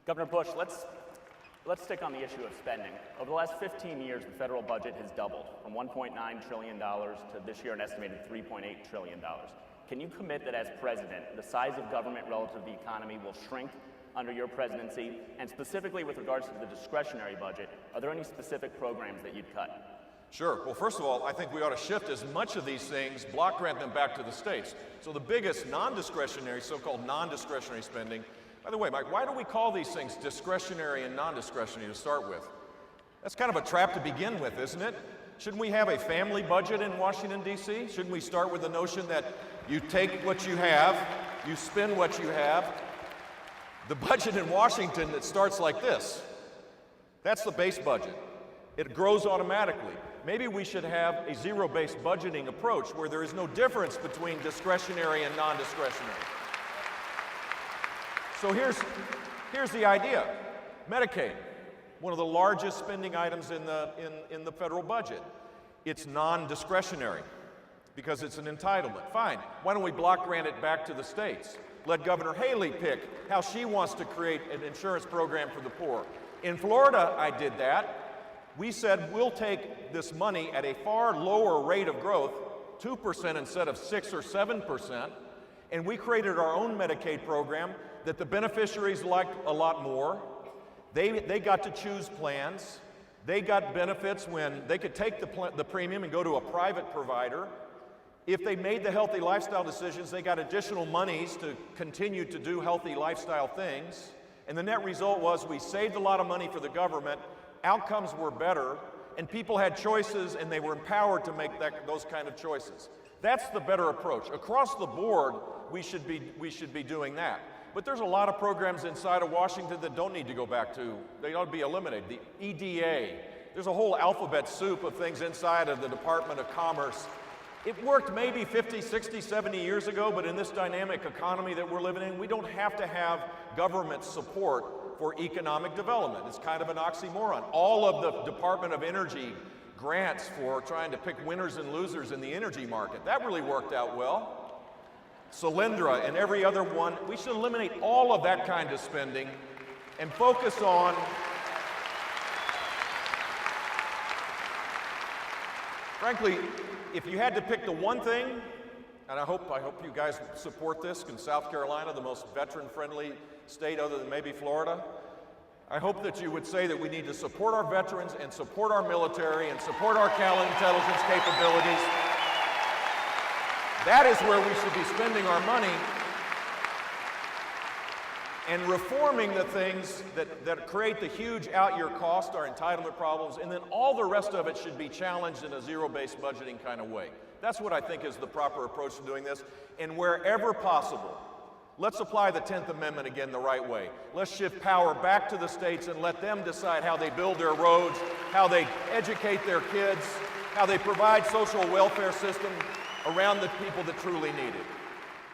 Governor Bush, let's stick on the issue of spending. Over the last 15 years, the federal budget has doubled from $1.9 trillion to this year an estimated $3.8 trillion. Can you commit that as president, the size of government relative to the economy will shrink under your presidency? And specifically with regards to the discretionary budget, are there any specific programs that you'd cut? Sure. Well, first of all, I think we ought to shift as much of these things, block grant them back to the states. So the biggest non-discretionary, so-called non-discretionary spending. By the way, Mike, why do we call these things discretionary and non-discretionary to start with? That's kind of a trap to begin with, isn't it? Shouldn't we have a family budget in Washington, D.C.? Shouldn't we start with the notion that you take what you have, you spend what you have? The budget in Washington, it starts like this. That's the base budget. It grows automatically. Maybe we should have a zero-based budgeting approach where there is no difference between discretionary and non-discretionary. So here's the idea. Medicaid, one of the largest spending items in the federal budget. It's non-discretionary because it's an entitlement. Fine, why don't we block grant it back to the states? Let Governor Haley pick how she wants to create an insurance program for the poor. In Florida, I did that. We said we'll take this money at a far lower rate of growth, 2% instead of 6 or 7%, and we created our own Medicaid program that the beneficiaries liked a lot more. They got to choose plans. They got benefits when they could take the premium and go to a private provider. If they made the healthy lifestyle decisions, they got additional monies to continue to do healthy lifestyle things. And the net result was we saved a lot of money for the government, outcomes were better, and people had choices and they were empowered to make those kind of choices. That's the better approach. Across the board, we should be doing that. But there's a lot of programs inside of Washington that don't need to go back to, they ought to be eliminated. The EDA, there's a whole alphabet soup of things inside of the Department of Commerce. It worked maybe 50, 60, 70 years ago, but in this dynamic economy that we're living in, we don't have to have government support for economic development. It's kind of an oxymoron. All of the Department of Energy grants for trying to pick winners and losers in the energy market, that really worked out well. Solyndra and every other one, we should eliminate all of that kind of spending and focus on frankly, if you had to pick the one thing, and I hope you guys support this, in South Carolina, the most veteran-friendly state other than maybe Florida, I hope that you would say that we need to support our veterans and support our military and support our counterintelligence capabilities. That is where we should be spending our money and reforming the things that create the huge out-year cost, our entitlement problems, and then all the rest of it should be challenged in a zero-based budgeting kind of way. That's what I think is the proper approach to doing this. And wherever possible, let's apply the 10th Amendment again the right way. Let's shift power back to the states and let them decide how they build their roads, how they educate their kids, how they provide social welfare system around the people that truly need it.